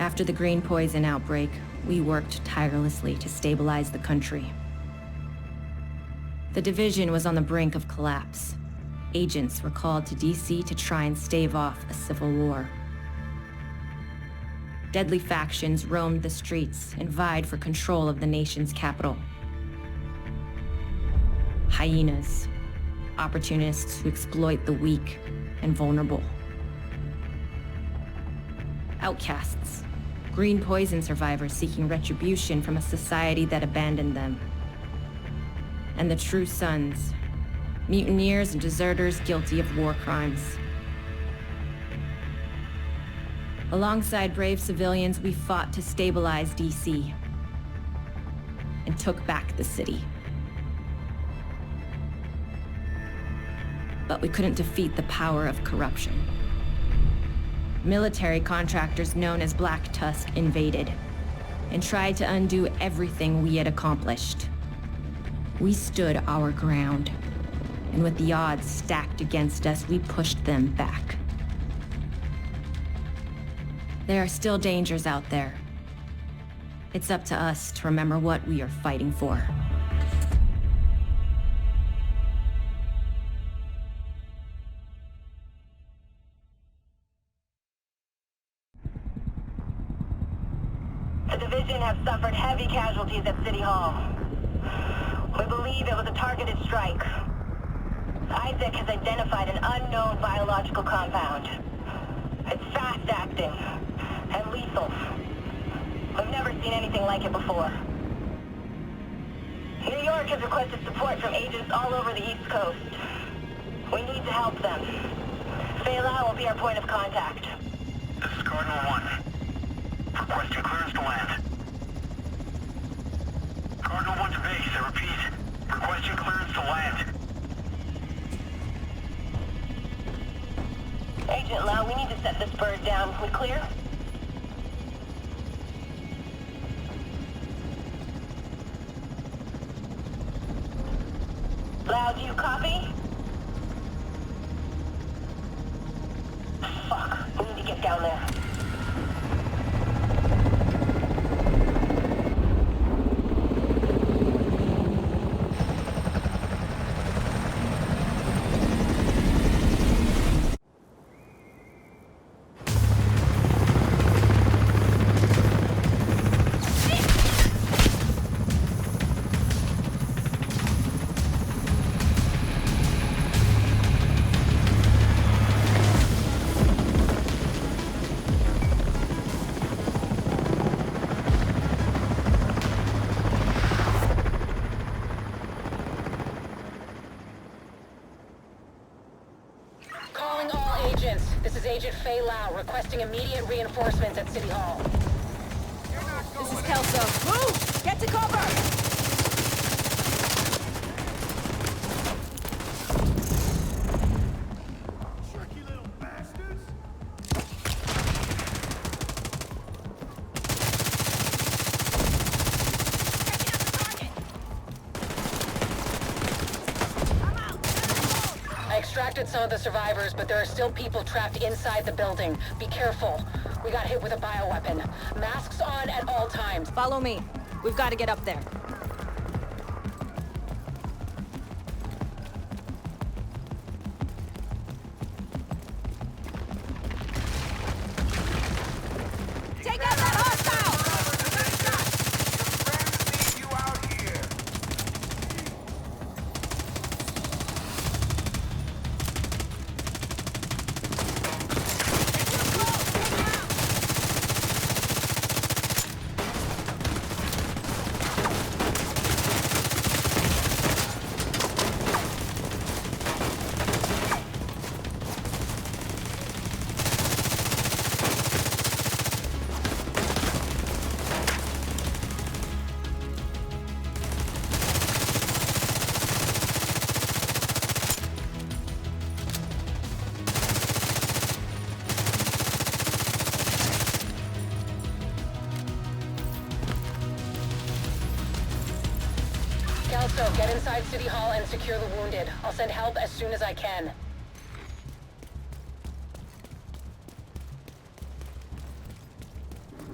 After the green poison outbreak, we worked tirelessly to stabilize the country. The division was on the brink of collapse. Agents were called to DC to try and stave off a civil war. Deadly factions roamed the streets and vied for control of the nation's capital. Hyenas, opportunists who exploit the weak and vulnerable. Outcasts, green poison survivors seeking retribution from a society that abandoned them. And the true sons, mutineers and deserters guilty of war crimes. Alongside brave civilians, we fought to stabilize DC and took back the city. But we couldn't defeat the power of corruption. Military contractors known as Black Tusk invaded and tried to undo everything we had accomplished. We stood our ground, and with the odds stacked against us, we pushed them back. There are still dangers out there. It's up to us to remember what we are fighting for. The division have suffered heavy casualties at City Hall. We believe it was a targeted strike. Isaac has identified an unknown biological compound. It's fast-acting and lethal. We've never seen anything like it before. New York has requested support from agents all over the East Coast. We need to help them. Faye Lau will be our point of contact. This is Cardinal 1. Requesting clearance to land. Cardinal 1 to base, I repeat. Requesting clearance to land. Agent Lau, we need to set this bird down. We clear? Lau, do you copy? Fuck, we need to get down there. This is Agent Faye Lau, requesting immediate reinforcements at City Hall. This is Kelso. Move! Get to cover! Extracted some of the survivors, but there are still people trapped inside the building. Be careful. We got hit with a bioweapon. Masks on at all times. Follow me. We've got to get up there. Take out that hostile! Kelso, get inside City Hall and secure the wounded. I'll send help as soon as I can.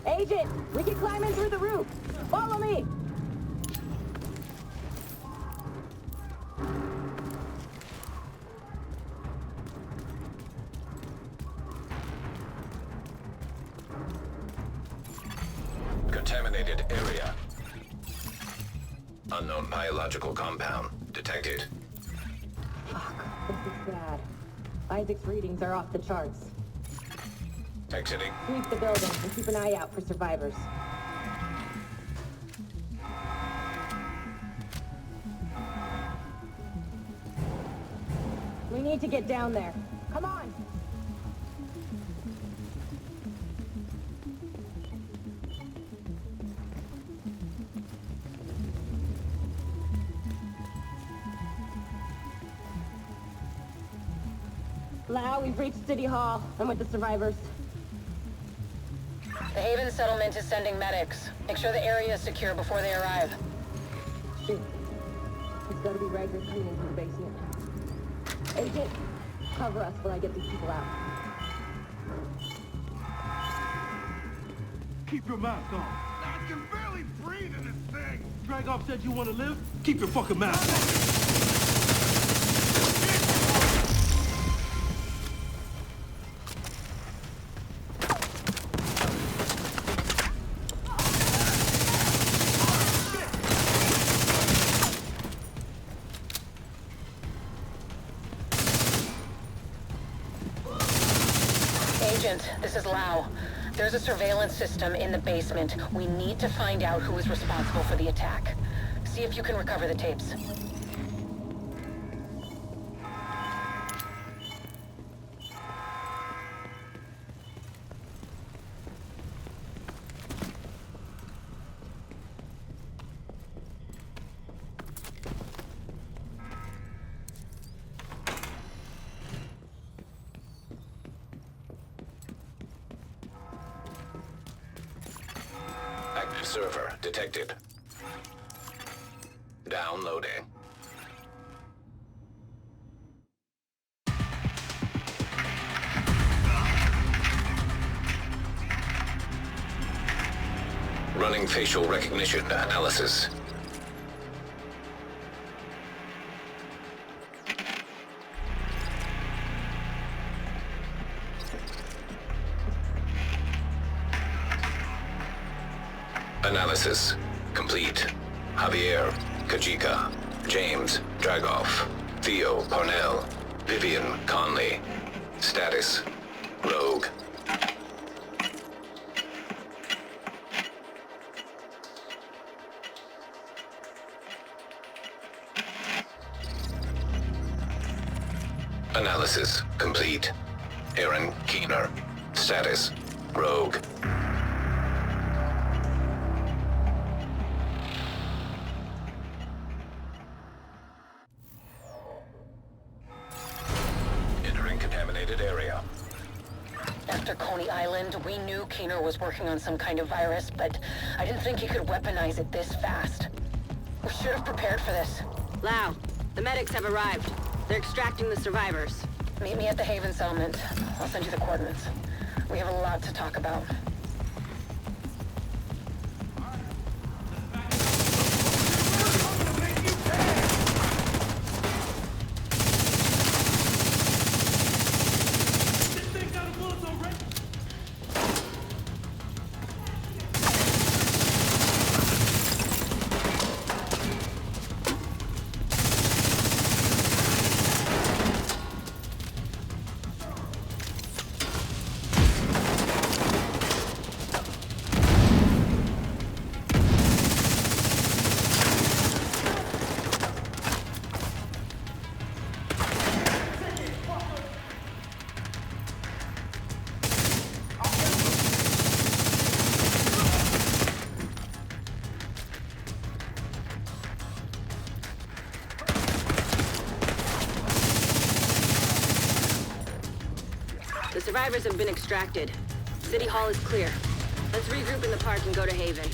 Agent, we can climb in through the roof. Follow me. Contaminated area. Unknown biological compound detected. Fuck, this is bad. Isaac's readings are off the charts. Exiting. Sweep the building and keep an eye out for survivors. We need to get down there. Come on! Lau, we've reached City Hall. I'm with the survivors. The Haven settlement is sending medics. Make sure the area is secure before they arrive. Shit. It's gotta be Rager cleaning through the basement. Agent, cover us while I get these people out. Keep your mask on. I can barely breathe in this thing. Dragov said you want to live? Keep your fucking mask on. Agent, this is Lau. There's a surveillance system in the basement. We need to find out who is responsible for the attack. See if you can recover the tapes. Active server detected. Downloading. Running facial recognition analysis. Analysis complete. Javier, Kajika, James, Dragov, Theo, Parnell, Vivian, Conley. Status, Rogue. Analysis complete. Aaron Keener. Status, Rogue. Entering contaminated area. After Coney Island, we knew Keener was working on some kind of virus, but I didn't think he could weaponize it this fast. We should have prepared for this. Lau, the medics have arrived. They're extracting the survivors. Meet me at the Haven settlement. I'll send you the coordinates. We have a lot to talk about. This thing got a bullet already. The survivors have been extracted. City Hall is clear. Let's regroup in the park and go to Haven.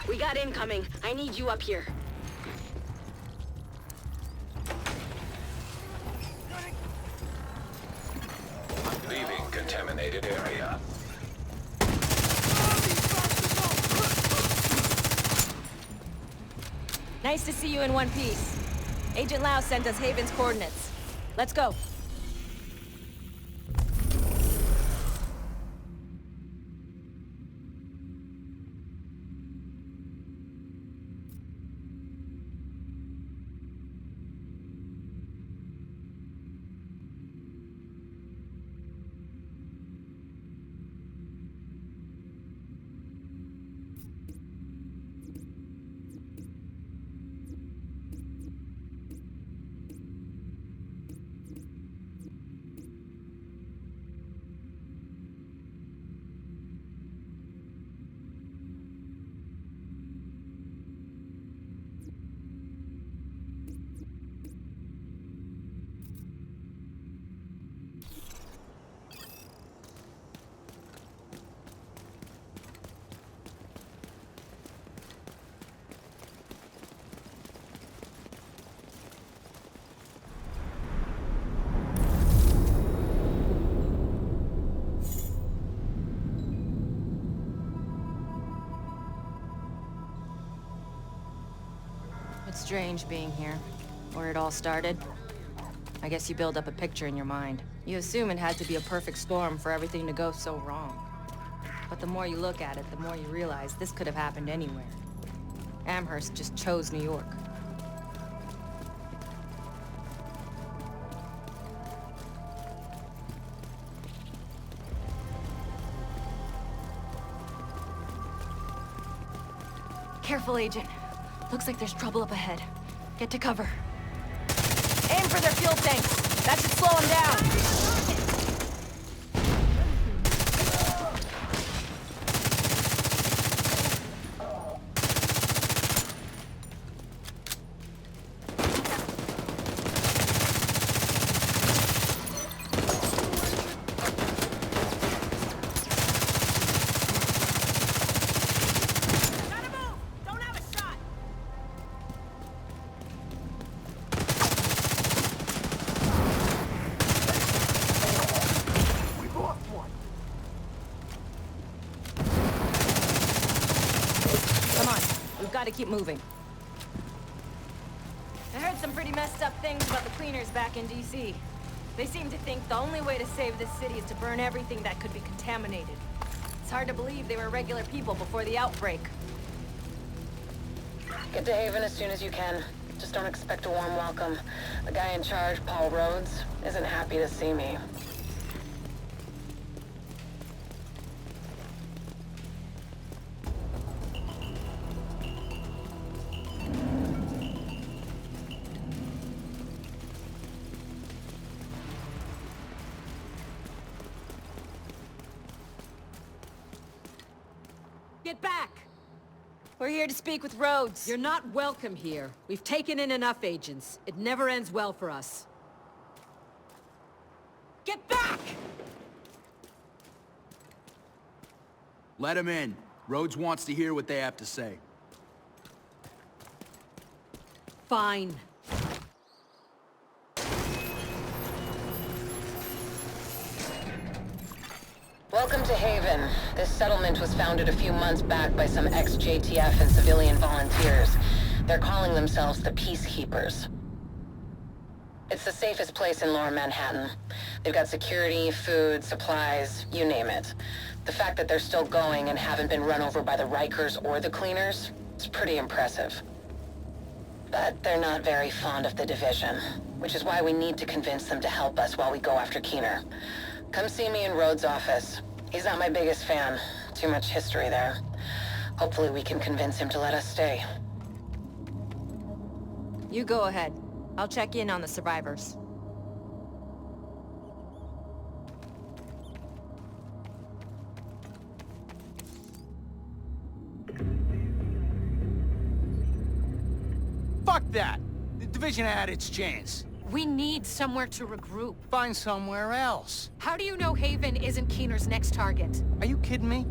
We got incoming. I need you up here. contaminated area. Nice to see you in one piece. Agent Lau sent us Haven's coordinates. Let's go. It's strange being here, where it all started. I guess you build up a picture in your mind. You assume it had to be a perfect storm for everything to go so wrong. But the more you look at it, the more you realize this could have happened anywhere. Amherst just chose New York. Careful, Agent. Looks like there's trouble up ahead. Get to cover. Aim for their fuel tanks. That should slow them down. Gotta keep moving. I heard some pretty messed up things about the cleaners back in DC. They seem to think the only way to save this city is to burn everything that could be contaminated. It's hard to believe they were regular people before the outbreak. Get to Haven as soon as you can. Just don't expect a warm welcome. The guy in charge, Paul Rhodes, isn't happy to see me. Get back! We're here to speak with Rhodes. You're not welcome here. We've taken in enough agents. It never ends well for us. Get back! Let him in. Rhodes wants to hear what they have to say. Fine. Welcome to Haven. This settlement was founded a few months back by some ex-JTF and civilian volunteers. They're calling themselves the Peacekeepers. It's the safest place in Lower Manhattan. They've got security, food, supplies, you name it. The fact that they're still going and haven't been run over by the Rikers or the Cleaners is pretty impressive. But they're not very fond of the Division, which is why we need to convince them to help us while we go after Keener. Come see me in Rhodes' office. He's not my biggest fan. Too much history there. Hopefully we can convince him to let us stay. You go ahead. I'll check in on the survivors. Fuck that! The Division had its chance. We need somewhere to regroup. Find somewhere else. How do you know Haven isn't Keener's next target? Are you kidding me?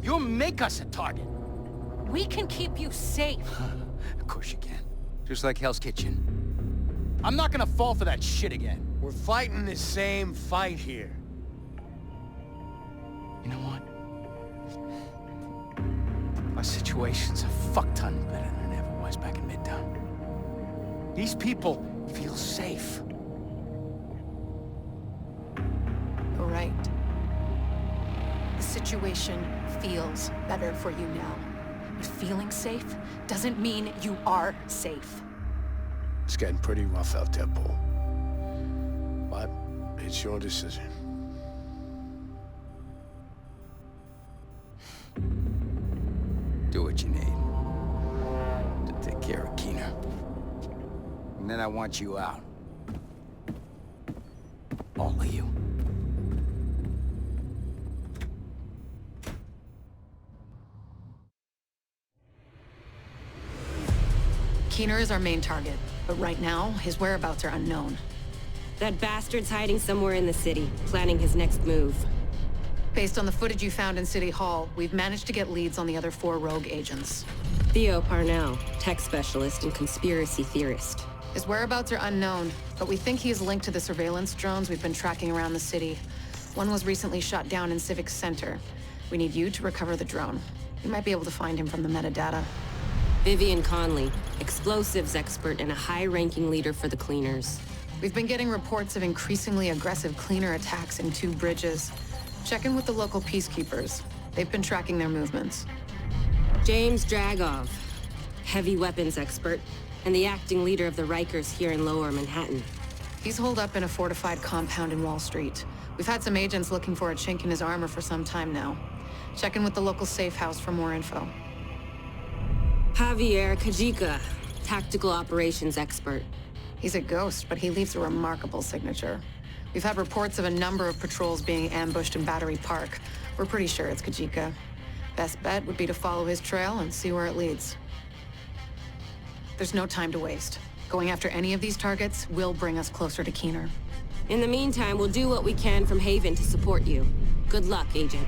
You'll make us a target. We can keep you safe. Of course you can. Just like Hell's Kitchen. I'm not gonna fall for that shit again. We're fighting the same fight here. You know what? Our situation's a fuck-ton better than it ever was back in Midtown. These people feel safe. You're right. The situation feels better for you now. But feeling safe doesn't mean you are safe. It's getting pretty rough out there, Paul. But it's your decision. Do what you need to take care of Keener. And then I want you out. All of you. Keener is our main target, but right now, his whereabouts are unknown. That bastard's hiding somewhere in the city, planning his next move. Based on the footage you found in City Hall, we've managed to get leads on the other 4 rogue agents. Theo Parnell, tech specialist and conspiracy theorist. His whereabouts are unknown, but we think he is linked to the surveillance drones we've been tracking around the city. One was recently shot down in Civic Center. We need you to recover the drone. You might be able to find him from the metadata. Vivian Conley, explosives expert and a high-ranking leader for the Cleaners. We've been getting reports of increasingly aggressive Cleaner attacks in 2 bridges. Check in with the local peacekeepers. They've been tracking their movements. James Dragov, heavy weapons expert, and the acting leader of the Rikers here in Lower Manhattan. He's holed up in a fortified compound in Wall Street. We've had some agents looking for a chink in his armor for some time now. Check in with the local safe house for more info. Javier Kajika, tactical operations expert. He's a ghost, but he leaves a remarkable signature. We've had reports of a number of patrols being ambushed in Battery Park. We're pretty sure it's Kajika. Best bet would be to follow his trail and see where it leads. There's no time to waste. Going after any of these targets will bring us closer to Keener. In the meantime, we'll do what we can from Haven to support you. Good luck, Agent.